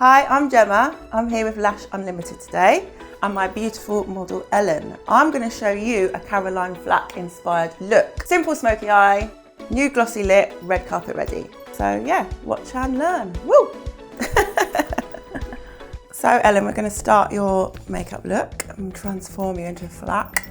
Hi, I'm Gemma. I'm here with Lash Unlimited today and my beautiful model Ellen. I'm going to show you a Caroline Flack inspired look. Simple smoky eye, new glossy lip, red carpet ready. So yeah, watch and learn. Woo! So Ellen, we're going to start your makeup look and transform you into a Flack.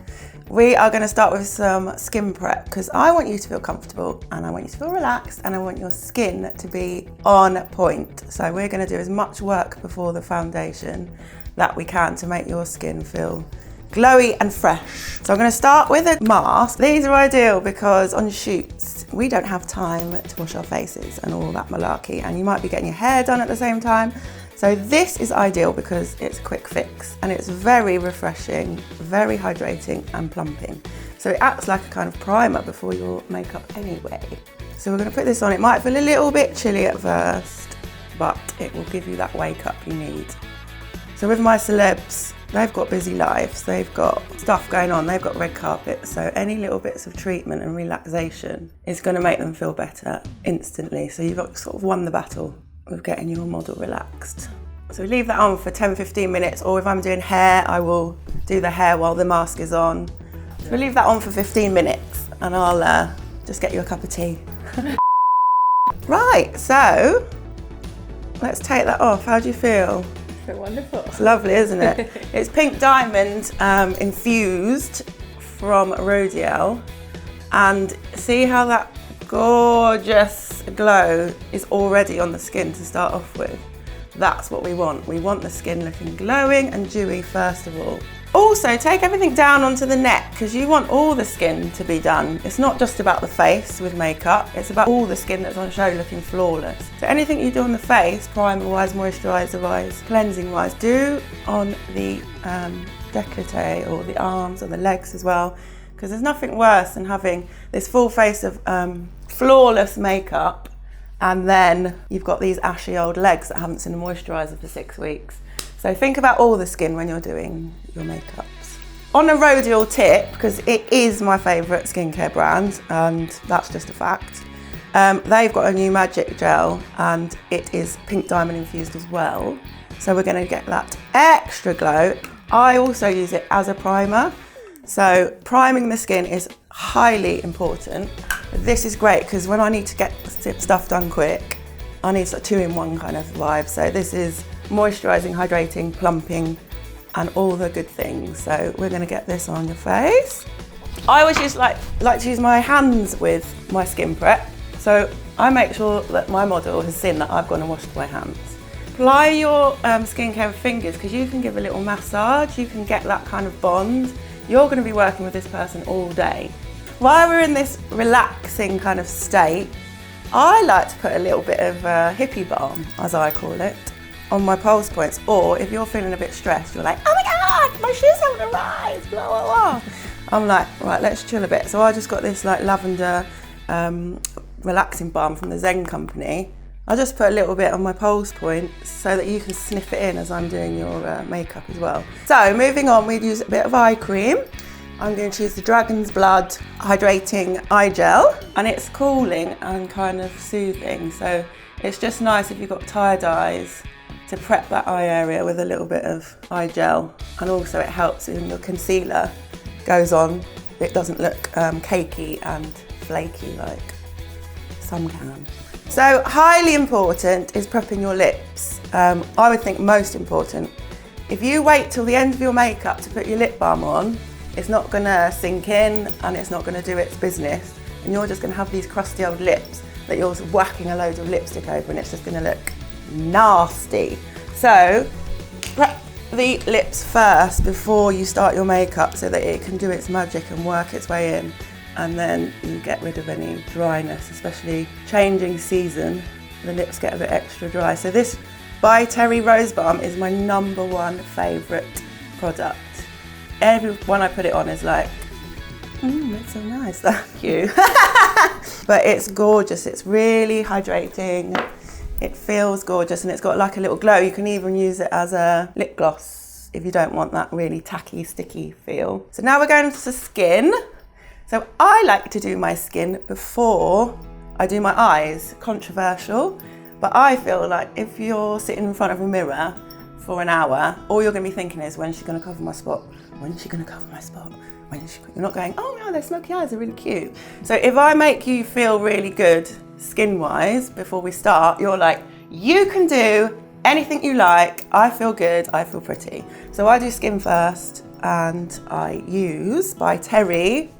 We are going to start with some skin prep because I want you to feel comfortable and I want you to feel relaxed and I want your skin to be on point. So we're going to do as much work before the foundation that we can to make your skin feel glowy and fresh. So I'm going to start with a mask. These are ideal because on shoots we don't have time to wash our faces and all that malarkey, and you might be getting your hair done at the same time. So this is ideal because it's a quick fix and it's very refreshing, very hydrating and plumping. So it acts like a kind of primer before your makeup anyway. So we're going to put this on. It might feel a little bit chilly at first, but it will give you that wake up you need. So with my celebs, they've got busy lives, they've got stuff going on, they've got red carpet, so any little bits of treatment and relaxation is going to make them feel better instantly. So you've got sort of won the battle with getting your model relaxed. So we leave that on for 10-15 minutes, or if I'm doing hair, I will do the hair while the mask is on. So we leave that on for 15 minutes and I'll just get you a cup of tea. Right, so let's take that off. How do you feel? I feel wonderful. It's lovely, isn't it? It's pink diamond infused from Reusable, and see how that gorgeous glow is already on the skin to start off with. That's what we want. We want the skin looking glowing and dewy first of all. Also, take everything down onto the neck because you want all the skin to be done. It's not just about the face with makeup, it's about all the skin that's on show looking flawless. So anything you do on the face, primer-wise, moisturiser-wise, cleansing-wise, do on the décolleté or the arms or the legs as well, because there's nothing worse than having this full face of flawless makeup and then you've got these ashy old legs that haven't seen a moisturiser for 6 weeks. So think about all the skin when you're doing your makeups. On a Reusable tip, because it is my favourite skincare brand and that's just a fact, they've got a new magic gel and it is pink diamond infused as well. So we're going to get that extra glow. I also use it as a primer. So priming the skin is highly important. This is great because when I need to get stuff done quick, I need a 2-in-1 kind of vibe. So this is moisturising, hydrating, plumping, and all the good things. So we're going to get this on your face. I always like to use my hands with my skin prep. So I make sure that my model has seen that I've gone and washed my hands. Apply your skincare with fingers because you can give a little massage, you can get that kind of bond. You're going to be working with this person all day. While we're in this relaxing kind of state, I like to put a little bit of hippie balm, as I call it, on my pulse points. Or if you're feeling a bit stressed, you're like, oh my God, my shoes haven't arrived, blah, blah, blah. I'm like, right, let's chill a bit. So I just got this like lavender relaxing balm from the Zen company. I just put a little bit on my pulse point so that you can sniff it in as I'm doing your makeup as well. So moving on, we'd use a bit of eye cream. I'm going to use the Dragon's Blood Hydrating Eye Gel, and it's cooling and kind of soothing. So it's just nice if you've got tired eyes to prep that eye area with a little bit of eye gel. And also it helps when your concealer goes on. It doesn't look cakey and flaky like some can. So highly important is prepping your lips. I would think most important. If you wait till the end of your makeup to put your lip balm on, it's not gonna sink in and it's not gonna do its business. And you're just gonna have these crusty old lips that you're whacking a load of lipstick over and it's just gonna look nasty. So prep the lips first before you start your makeup so that it can do its magic and work its way in. And then you get rid of any dryness, especially changing season, the lips get a bit extra dry. So this By Terry Rose Balm is my #1 favourite product. Everyone I put it on is like, it's so nice, thank you. But it's gorgeous, it's really hydrating, it feels gorgeous and it's got like a little glow. You can even use it as a lip gloss if you don't want that really tacky, sticky feel. So now we're going into the skin. So I like to do my skin before I do my eyes. Controversial, But I feel like if you're sitting in front of a mirror for an hour, all you're going to be thinking is, when's she going to cover my spot? When's she going to cover my spot? You're not going, oh no, their smoky eyes are really cute. So if I make you feel really good skin-wise before we start, you're like, you can do anything you like. I feel good, I feel pretty. So I do skin first, and I use by Terry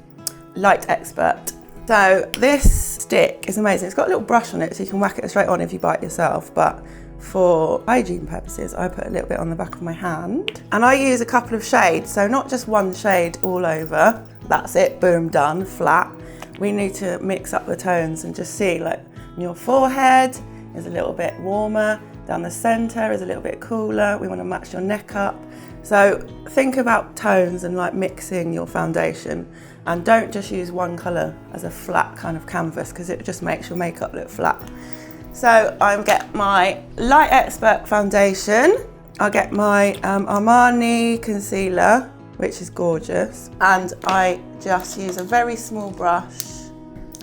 Light Expert. So this stick is amazing. It's got a little brush on it so you can whack it straight on if you bite yourself, but for hygiene purposes, I put a little bit on the back of my hand. And I use a couple of shades, so not just one shade all over. That's it, boom, done, flat. We need to mix up the tones and just see, like, your forehead is a little bit warmer, down the center is a little bit cooler. We want to match your neck up. So think about tones and like mixing your foundation, and don't just use one color as a flat kind of canvas, because it just makes your makeup look flat. So I get my Light Expert foundation, I get my Armani concealer, which is gorgeous, and I just use a very small brush,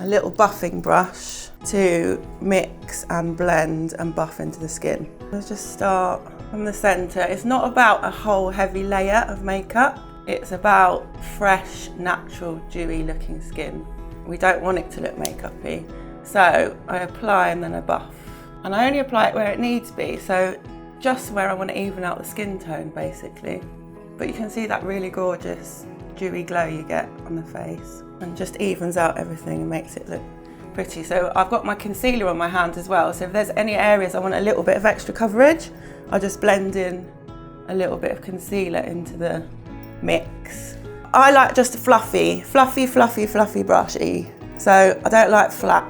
a little buffing brush, to mix and blend and buff into the skin. Let's just start from the center. It's not about a whole heavy layer of makeup, it's about fresh, natural, dewy looking skin. We don't want it to look makeup-y. So I apply and then I buff. And I only apply it where it needs to be, so just where I want to even out the skin tone basically. But you can see that really gorgeous dewy glow you get on the face, and just evens out everything and makes it look pretty. So I've got my concealer on my hand as well, so if there's any areas I want a little bit of extra coverage, I just blend in a little bit of concealer into the mix. I like just a fluffy brushy. So I don't like flat,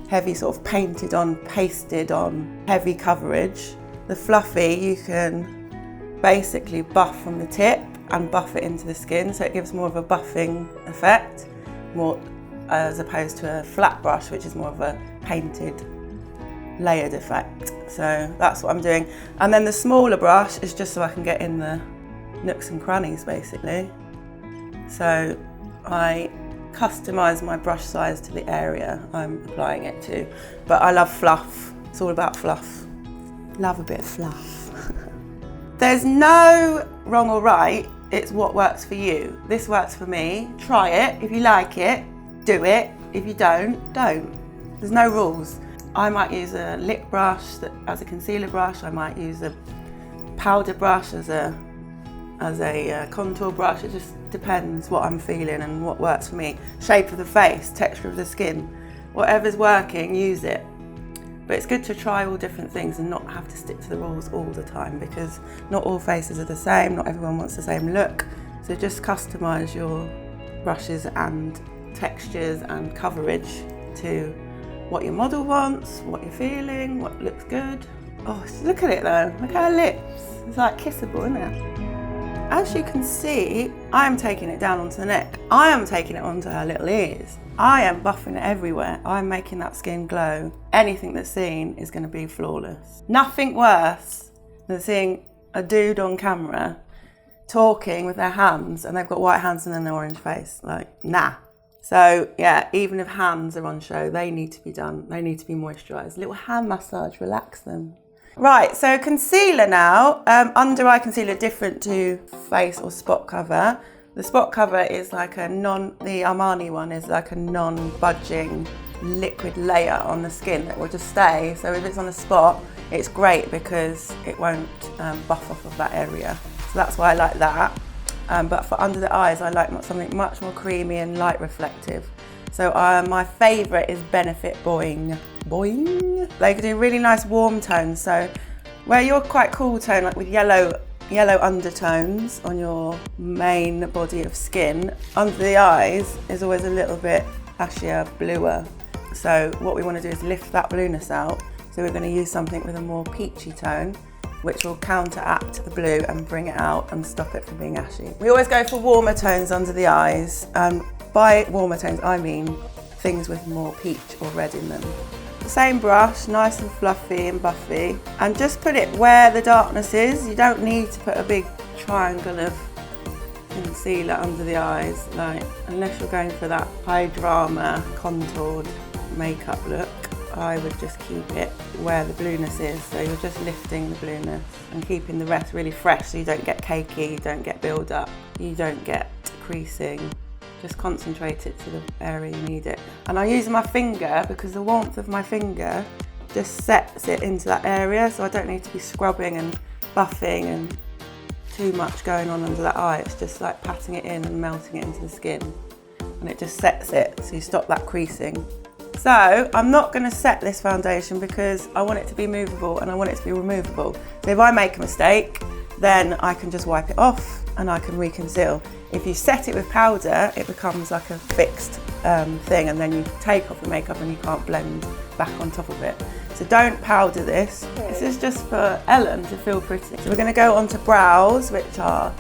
heavy sort of painted on, pasted on, heavy coverage. The fluffy, you can basically buff from the tip and buff it into the skin, so it gives more of a buffing effect, more as opposed to a flat brush, which is more of a painted, layered effect. So that's what I'm doing. And then the smaller brush is just so I can get in the nooks and crannies basically. So I customise my brush size to the area I'm applying it to. But I love fluff, it's all about fluff. Love a bit of fluff. There's no wrong or right, it's what works for you. This works for me, try it. If you like it, do it. If you don't, don't. There's no rules. I might use a lip brush as a concealer brush, I might use a powder brush as a contour brush. It just depends what I'm feeling and what works for me. Shape of the face, texture of the skin, whatever's working, use it. But it's good to try all different things and not have to stick to the rules all the time, because not all faces are the same, not everyone wants the same look. So just customise your brushes and textures and coverage to what your model wants, what you're feeling, what looks good. Oh, look at it though, look at her lips. It's like kissable, isn't it? As you can see, I am taking it down onto the neck. I am taking it onto her little ears. I am buffing it everywhere. I'm making that skin glow. Anything that's seen is going to be flawless. Nothing worse than seeing a dude on camera talking with their hands and they've got white hands and an orange face. Like, nah. So yeah, even if hands are on show, they need to be done. They need to be moisturised. A little hand massage, relax them. Right, so concealer now. Under eye concealer, different to face or spot cover. The spot cover is like the Armani one is like a non-budging liquid layer on the skin that will just stay. So if it's on a spot, it's great because it won't buff off of that area. So that's why I like that. But for under the eyes, I like something much more creamy and light reflective. So my favourite is Benefit Boing. Boing. They can do really nice warm tones. So where you're quite cool tone, like with yellow undertones on your main body of skin, under the eyes is always a little bit ashier, bluer. So what we want to do is lift that blueness out. So we're going to use something with a more peachy tone, which will counteract the blue and bring it out and stop it from being ashy. We always go for warmer tones under the eyes. By warmer tones, I mean things with more peach or red in them. The same brush, nice and fluffy and buffy, and just put it where the darkness is. You don't need to put a big triangle of concealer under the eyes, like, unless you're going for that high drama, contoured makeup look. I would just keep it where the blueness is. So you're just lifting the blueness and keeping the rest really fresh so you don't get cakey, you don't get build up, you don't get creasing. Just concentrate it to the area you need it. And I use my finger because the warmth of my finger just sets it into that area, so I don't need to be scrubbing and buffing and too much going on under that eye. It's just like patting it in and melting it into the skin, and it just sets it so you stop that creasing. So I'm not going to set this foundation because I want it to be movable and I want it to be removable. So if I make a mistake, then I can just wipe it off and I can reconceal. If you set it with powder, it becomes like a fixed thing, and then you take off the makeup and you can't blend back on top of it. So don't powder this. Okay. This is just for Ellen to feel pretty. So we're going to go on to brows, which are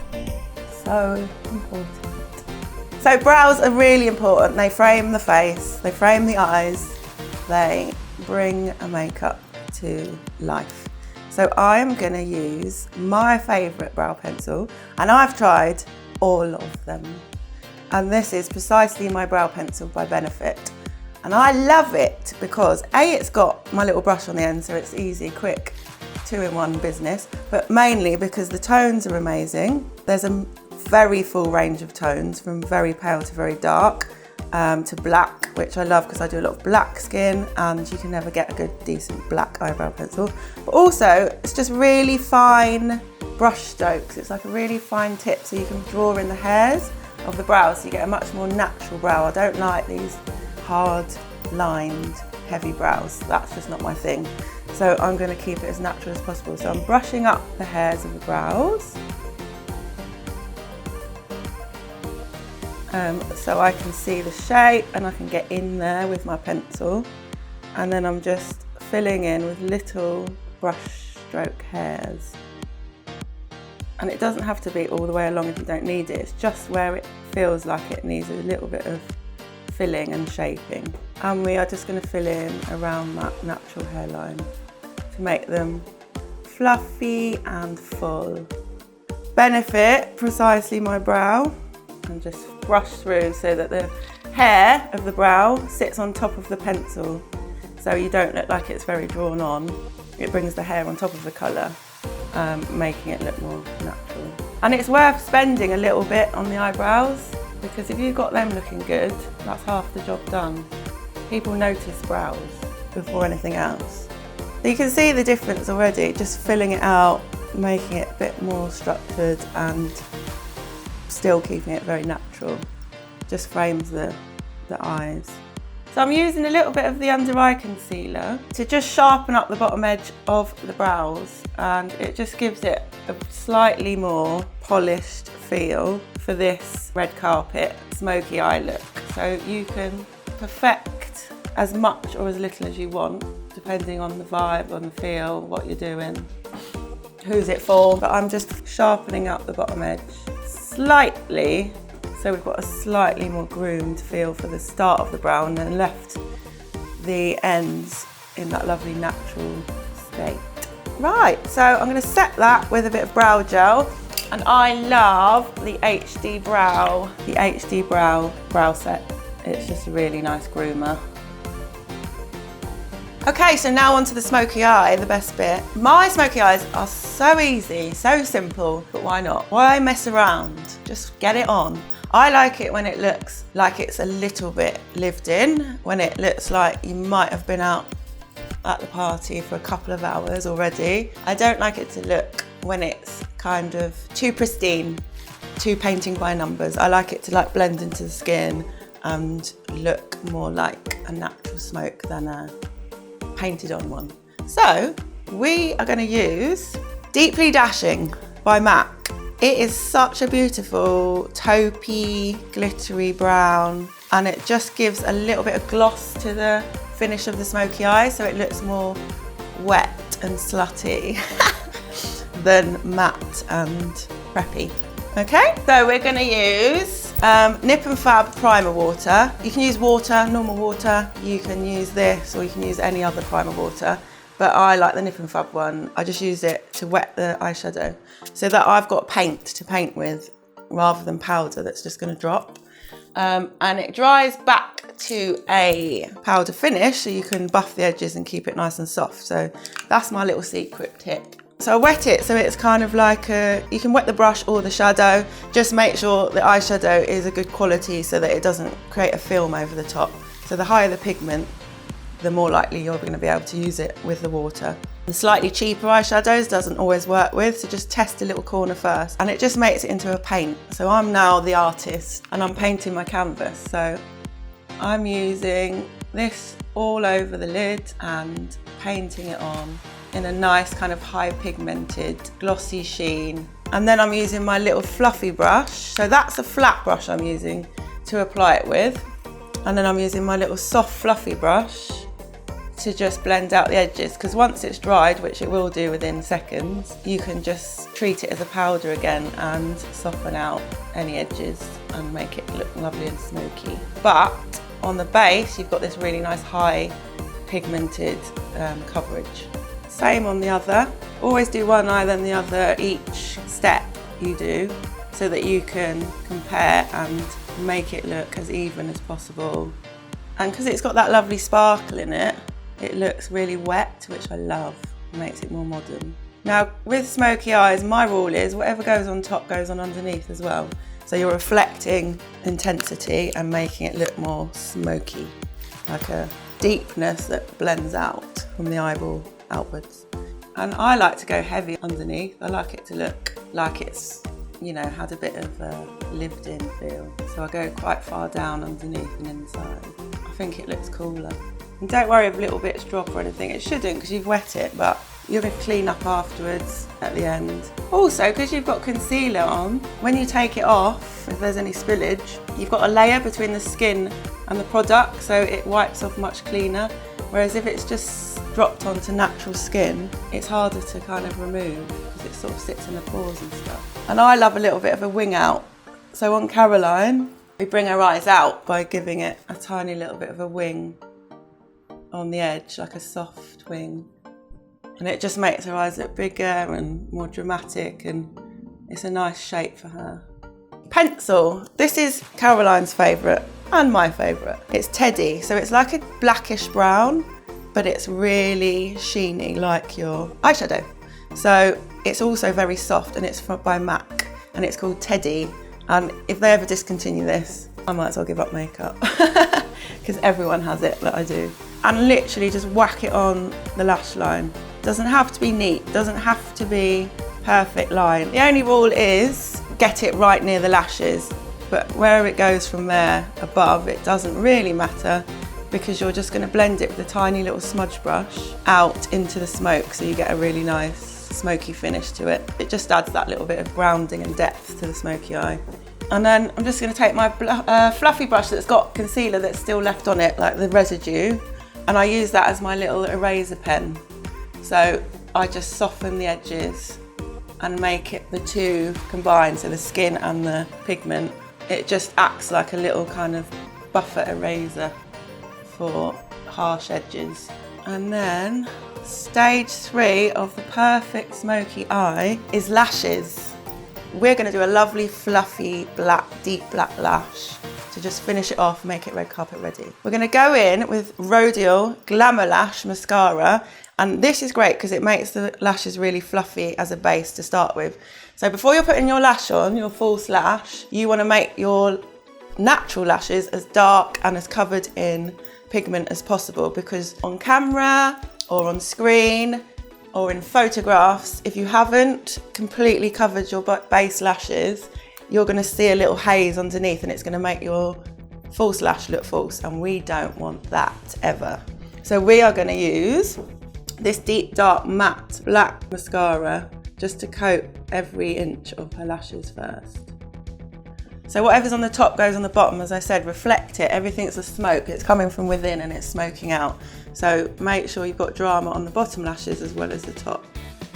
so important. So brows are really important. They frame the face, they frame the eyes, they bring a makeup to life. So I am going to use my favourite brow pencil, and I've tried all of them. And this is precisely my brow pencil by Benefit. And I love it because A, it's got my little brush on the end, so it's easy, quick, 2-in-1 business, but mainly because the tones are amazing. There's a very full range of tones, from very pale to very dark, to black, which I love because I do a lot of black skin and you can never get a good, decent black eyebrow pencil. But also, it's just really fine brush strokes. It's like a really fine tip, so you can draw in the hairs of the brows, so you get a much more natural brow. I don't like these hard lined heavy brows, that's just not my thing. So I'm going to keep it as natural as possible. So I'm brushing up the hairs of the brows so I can see the shape and I can get in there with my pencil, and then I'm just filling in with little brush stroke hairs. And it doesn't have to be all the way along if you don't need it, it's just where it feels like it needs a little bit of filling and shaping. And we are just going to fill in around that natural hairline to make them fluffy and full. Benefit precisely my brow, and just brush through so that the hair of the brow sits on top of the pencil, so you don't look like it's very drawn on. It brings the hair on top of the colour, making it look more natural. And it's worth spending a little bit on the eyebrows, because if you've got them looking good, that's half the job done. People notice brows before anything else. So you can see the difference already, just filling it out, making it a bit more structured and still keeping it very natural. Just frames the eyes. So I'm using a little bit of the under eye concealer to just sharpen up the bottom edge of the brows, and it just gives it a slightly more polished feel for this red carpet smoky eye look. So you can perfect as much or as little as you want, depending on the vibe, on the feel, what you're doing, who's it for. But I'm just sharpening up the bottom edge slightly, so we've got a slightly more groomed feel for the start of the brow, and then left the ends in that lovely natural state. Right, so I'm going to set that with a bit of brow gel, and I love the HD brow set. It's just a really nice groomer. Okay, so now onto the smoky eye, the best bit. My smoky eyes are so easy, so simple, but why not? Why mess around? Just get it on. I like it when it looks like it's a little bit lived in, when it looks like you might have been out at the party for a couple of hours already. I don't like it to look when it's kind of too pristine, too painting by numbers. I like it to like blend into the skin and look more like a natural smoke than a painted on one. So we are going to use Deeply Dashing by MAC. It is such a beautiful taupey, glittery brown, and it just gives a little bit of gloss to the finish of the smoky eye, so it looks more wet and slutty than matte and preppy. Okay, so we're going to use Nip and Fab primer water. You can use water, normal water, you can use this, or you can use any other primer water, but I like the Nip and Fab one. I just use it to wet the eyeshadow so that I've got paint to paint with rather than powder that's just going to drop. and it dries back to a powder finish, so you can buff the edges and keep it nice and soft. So that's my little secret tip. So I wet it so it's kind of like you can wet the brush or the shadow. Just make sure the eyeshadow is a good quality so that it doesn't create a film over the top. So the higher the pigment, the more likely you're going to be able to use it with the water. The slightly cheaper eyeshadows doesn't always work with, so just test a little corner first, and it just makes it into a paint. So I'm now the artist and I'm painting my canvas. So I'm using this all over the lid and painting it on in a nice kind of high pigmented glossy sheen. And then I'm using my little fluffy brush. So that's a flat brush I'm using to apply it with. And then I'm using my little soft fluffy brush to just blend out the edges, because once it's dried, which it will do within seconds, you can just treat it as a powder again and soften out any edges and make it look lovely and smoky. But on the base, you've got this really nice high pigmented coverage. Same on the other. Always do one eye then the other each step you do, so that you can compare and make it look as even as possible. And because it's got that lovely sparkle in it, it looks really wet, which I love. It makes it more modern. Now with smoky eyes, my rule is whatever goes on top goes on underneath as well. So you're reflecting intensity and making it look more smoky, like a deepness that blends out from the eyeball outwards. And I like to go heavy underneath. I like it to look like it's, you know, had a bit of a lived in feel. So I go quite far down underneath and inside. I think it looks cooler. And don't worry if little bits drop or anything. It shouldn't, because you've wet it, but you're going to clean up afterwards at the end. Also, because you've got concealer on, when you take it off, if there's any spillage, you've got a layer between the skin and the product, so it wipes off much cleaner. Whereas if it's just dropped onto natural skin, it's harder to kind of remove because it sort of sits in the pores and stuff. And I love a little bit of a wing out. So on Caroline, we bring her eyes out by giving it a tiny little bit of a wing on the edge, like a soft wing. And it just makes her eyes look bigger and more dramatic, and it's a nice shape for her. Pencil. This is Caroline's favourite and my favourite. It's Teddy, so it's like a blackish brown, but it's really sheeny like your eyeshadow. So it's also very soft, and it's by MAC, and it's called Teddy. And if they ever discontinue this, I might as well give up makeup because everyone has it that I do. And literally just whack it on the lash line. Doesn't have to be neat, doesn't have to be perfect line. The only rule is get it right near the lashes, but where it goes from there above, it doesn't really matter, because you're just going to blend it with a tiny little smudge brush out into the smoke, so you get a really nice smoky finish to it. It just adds that little bit of grounding and depth to the smoky eye. And then I'm just going to take my fluffy brush that's got concealer that's still left on it, like the residue, and I use that as my little eraser pen. So I just soften the edges and make it the two combined, so the skin and the pigment. It just acts like a little kind of buffer eraser for harsh edges. And then stage 3 of the perfect smoky eye is lashes. We're going to do a lovely fluffy black, deep black lash to just finish it off, make it red carpet ready. We're going to go in with Reusable Glamour Lash Mascara, and this is great because it makes the lashes really fluffy as a base to start with. So before you're putting your lash on, your false lash, you want to make your natural lashes as dark and as covered in pigment as possible, because on camera or on screen or in photographs, if you haven't completely covered your base lashes, you're going to see a little haze underneath, and it's going to make your false lash look false, and we don't want that ever. So we are going to use this deep dark matte black mascara just to coat every inch of her lashes first. So whatever's on the top goes on the bottom. As I said, reflect it. Everything's a smoke. It's coming from within and it's smoking out. So make sure you've got drama on the bottom lashes as well as the top.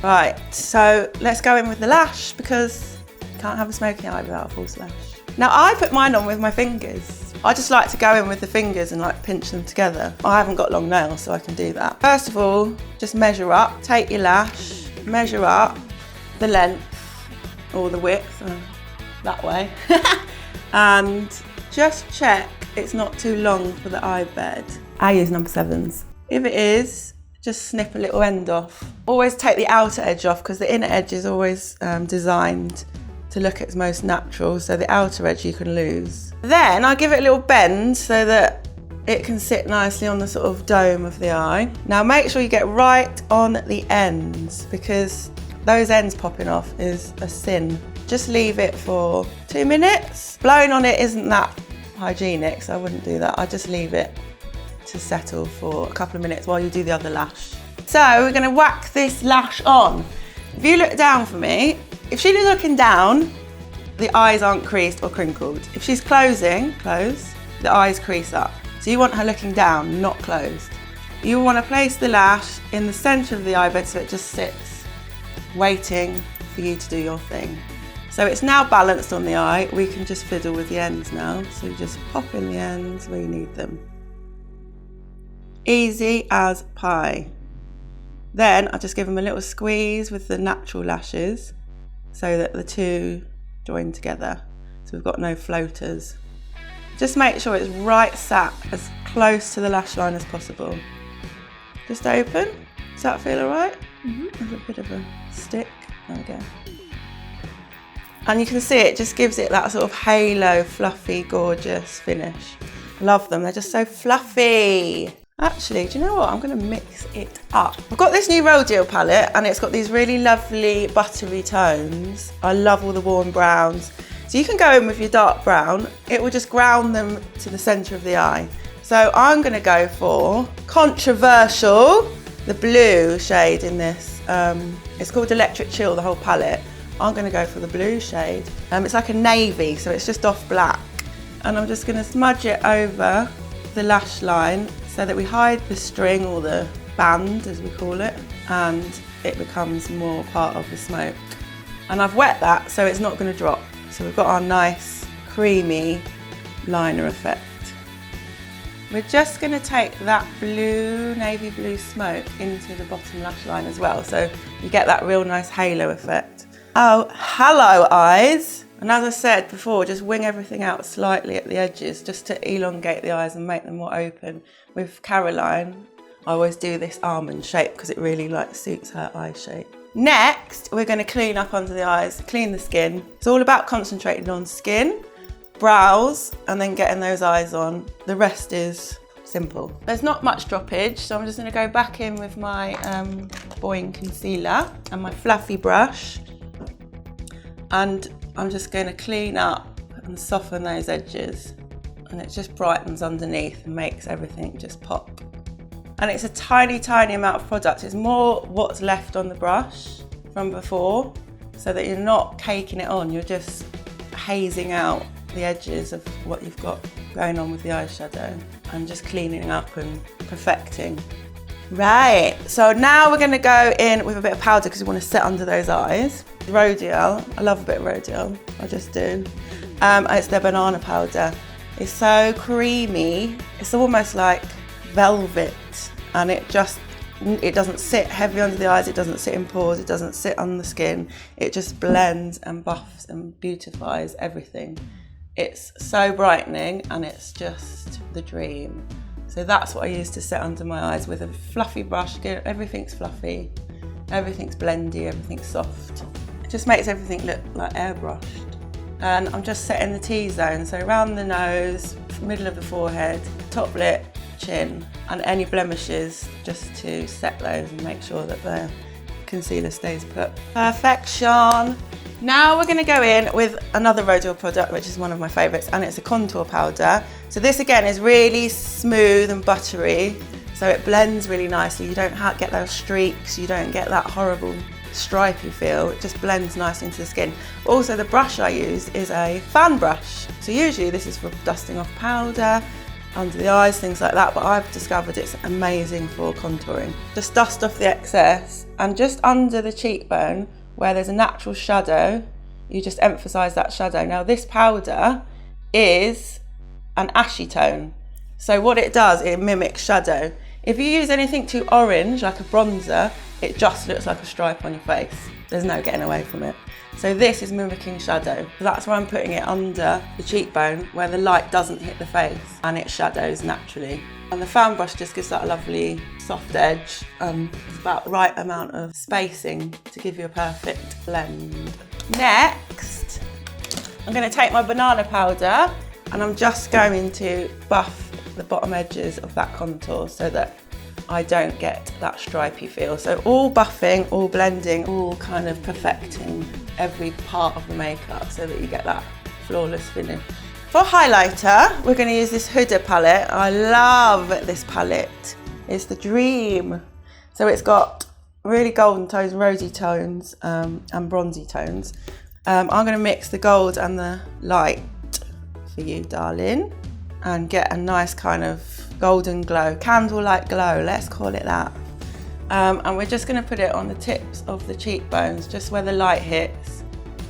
Right, so let's go in with the lash, because you can't have a smoky eye without a false lash. Now I put mine on with my fingers. I just like to go in with the fingers and like pinch them together. I haven't got long nails, so I can do that. First of all, just measure up. Take your lash, measure up the length or the width. That way. And just check it's not too long for the eye bed. I use No.7s. If it is, just snip a little end off. Always take the outer edge off because the inner edge is always designed to look its most natural, so the outer edge you can lose. Then I give it a little bend so that it can sit nicely on the sort of dome of the eye. Now make sure you get right on the ends because those ends popping off is a sin. Just leave it for 2 minutes. Blowing on it isn't that hygienic, so I wouldn't do that. I just leave it to settle for a couple of minutes while you do the other lash. So we're gonna whack this lash on. If you look down for me, if she's looking down, the eyes aren't creased or crinkled. If she's closing, the eyes crease up. So you want her looking down, not closed. You want to place the lash in the center of the eye bed so it just sits, waiting for you to do your thing. So it's now balanced on the eye. We can just fiddle with the ends now. So you just pop in the ends where you need them. Easy as pie. Then I just give them a little squeeze with the natural lashes so that the two join together. So we've got no floaters. Just make sure it's right sat as close to the lash line as possible. Just open. Does that feel all right? There's a bit of a stick. There we go. And you can see it just gives it that sort of halo, fluffy, gorgeous finish. Love them. They're just so fluffy. Actually, do you know what? I'm going to mix it up. I've got this new Reusable palette and it's got these really lovely buttery tones. I love all the warm browns. So you can go in with your dark brown. It will just ground them to the centre of the eye. So I'm going to go for controversial, the blue shade in this. It's called Electric Chill, the whole palette. I'm going to go for the blue shade. It's like a navy, so it's just off black. And I'm just going to smudge it over the lash line so that we hide the string or the band, as we call it, and it becomes more part of the smoke. And I've wet that so it's not going to drop. So we've got our nice creamy liner effect. We're just going to take that blue, navy blue smoke into the bottom lash line as well, so you get that real nice halo effect. Oh, hello eyes. And as I said before, just wing everything out slightly at the edges just to elongate the eyes and make them more open. With Caroline, I always do this almond shape because it really suits her eye shape. Next, we're going to clean up under the eyes, clean the skin. It's all about concentrating on skin, brows, and then getting those eyes on. The rest is simple. There's not much droppage, so I'm just going to go back in with my Boying concealer and my fluffy brush. And I'm just going to clean up and soften those edges. And it just brightens underneath and makes everything just pop. And it's a tiny, tiny amount of product. It's more what's left on the brush from before, so that you're not caking it on, you're just hazing out the edges of what you've got going on with the eyeshadow and just cleaning up and perfecting. Right, so now we're going to go in with a bit of powder because we want to set under those eyes. Rhodial, I love a bit of Rhodial, I just do. It's their banana powder. It's so creamy, it's almost like velvet, and it doesn't sit heavy under the eyes, it doesn't sit in pores, it doesn't sit on the skin. It just blends and buffs and beautifies everything. It's so brightening and it's just the dream. So that's what I use to set under my eyes with a fluffy brush. Everything's fluffy, everything's blendy, everything's soft. It just makes everything look like airbrushed. And I'm just setting the T-zone, so around the nose, middle of the forehead, top lip, chin, and any blemishes, just to set those and make sure that the concealer stays put. Perfection. Now we're going to go in with another Rhodial product, which is one of my favourites, and it's a contour powder. So this again is really smooth and buttery, so it blends really nicely. You don't get those streaks, you don't get that horrible stripy feel. It just blends nicely into the skin. Also, the brush I use is a fan brush. So usually this is for dusting off powder, under the eyes, things like that, but I've discovered it's amazing for contouring. Just dust off the excess, and just under the cheekbone, where there's a natural shadow, you just emphasise that shadow. Now this powder is an ashy tone, so what it does, it mimics shadow. If you use anything too orange, like a bronzer, it just looks like a stripe on your face. There's no getting away from it. So this is mimicking shadow. So that's why I'm putting it under the cheekbone where the light doesn't hit the face and it shadows naturally. And the fan brush just gives that a lovely soft edge. It's about the right amount of spacing to give you a perfect blend. Next, I'm going to take my banana powder and I'm just going to buff the bottom edges of that contour so that I don't get that stripy feel. So all buffing, all blending, all kind of perfecting every part of the makeup so that you get that flawless finish. For highlighter, we're going to use this Huda palette. I love this palette. It's the dream. So it's got really golden tones, rosy tones, and bronzy tones. I'm going to mix the gold and the light for you, darling, and get a nice kind of golden glow, candlelight glow, let's call it that. And we're just going to put it on the tips of the cheekbones, just where the light hits,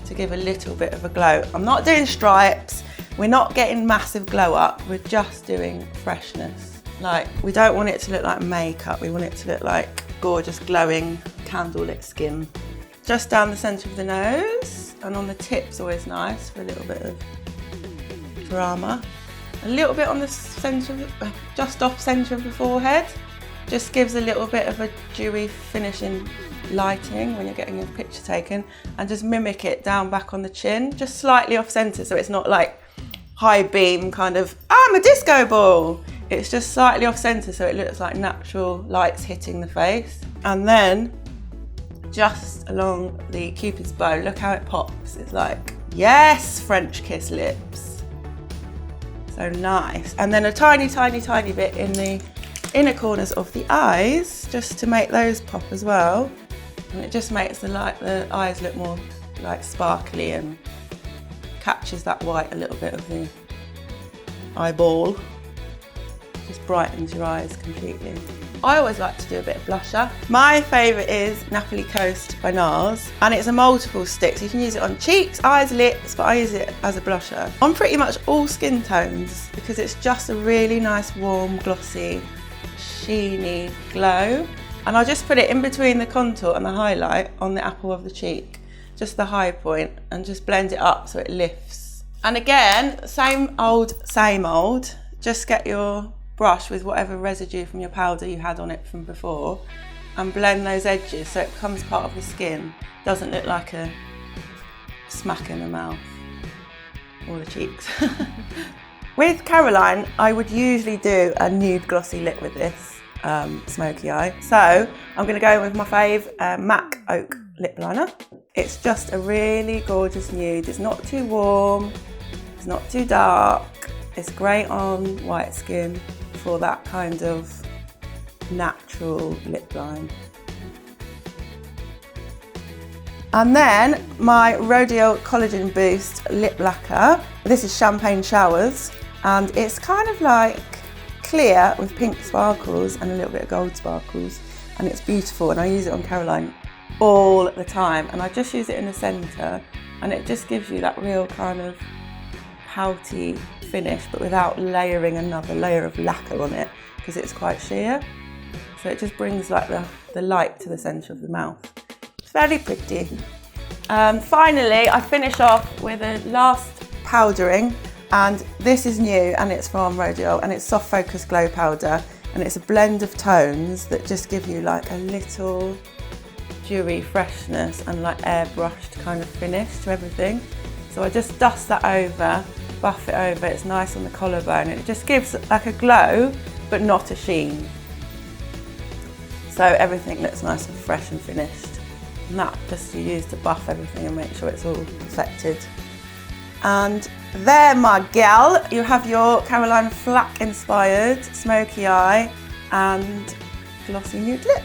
to give a little bit of a glow. I'm not doing stripes, we're not getting massive glow up, we're just doing freshness. Like, we don't want it to look like makeup, we want it to look like gorgeous glowing candlelit skin. Just down the centre of the nose, and on the tips, always nice for a little bit of drama. A little bit on the centre, just off centre of the forehead. Just gives a little bit of a dewy finishing lighting when you're getting your picture taken, and just mimic it down back on the chin, just slightly off centre, so it's not like high beam kind of, I'm a disco ball. It's just slightly off centre so it looks like natural lights hitting the face. And then just along the Cupid's bow, look how it pops. It's like, yes, French kiss lips. So nice. And then a tiny, tiny, tiny bit in the inner corners of the eyes, just to make those pop as well. And it just makes the eyes look more like sparkly and catches that white a little bit of the eyeball. Just brightens your eyes completely. I always like to do a bit of blusher. My favourite is Napoli Coast by NARS, and it's a multiple stick, so you can use it on cheeks, eyes, lips, but I use it as a blusher on pretty much all skin tones because it's just a really nice, warm, glossy, sheeny glow. And I'll just put it in between the contour and the highlight on the apple of the cheek, just the high point, and just blend it up so it lifts. And again, same old, just get your brush with whatever residue from your powder you had on it from before and blend those edges so it becomes part of the skin. Doesn't look like a smack in the mouth or the cheeks. With Caroline, I would usually do a nude glossy lip with this smoky eye. So I'm going to go with my fave MAC Oak lip liner. It's just a really gorgeous nude. It's not too warm, it's not too dark. It's great on white skin for that kind of natural lip line. And then my Rodial Collagen Boost Lip Lacquer. This is Champagne Showers, and it's kind of like clear with pink sparkles and a little bit of gold sparkles, and it's beautiful, and I use it on Caroline all the time, and I just use it in the centre, and it just gives you that real kind of pouty finish, but without layering another layer of lacquer on it because it's quite sheer. So it just brings like the light to the centre of the mouth. It's very pretty. Finally, I finish off with a last powdering, and this is new and it's from Rodial, and it's Soft Focus Glow Powder, and it's a blend of tones that just give you like a little dewy freshness and like airbrushed kind of finish to everything. So I just dust that over, buff it over, it's nice on the collarbone, and it just gives like a glow but not a sheen. So everything looks nice and fresh and finished. And that just you use to buff everything and make sure it's all perfected. And there, my gal, you have your Caroline Flack inspired smoky eye and glossy nude lip.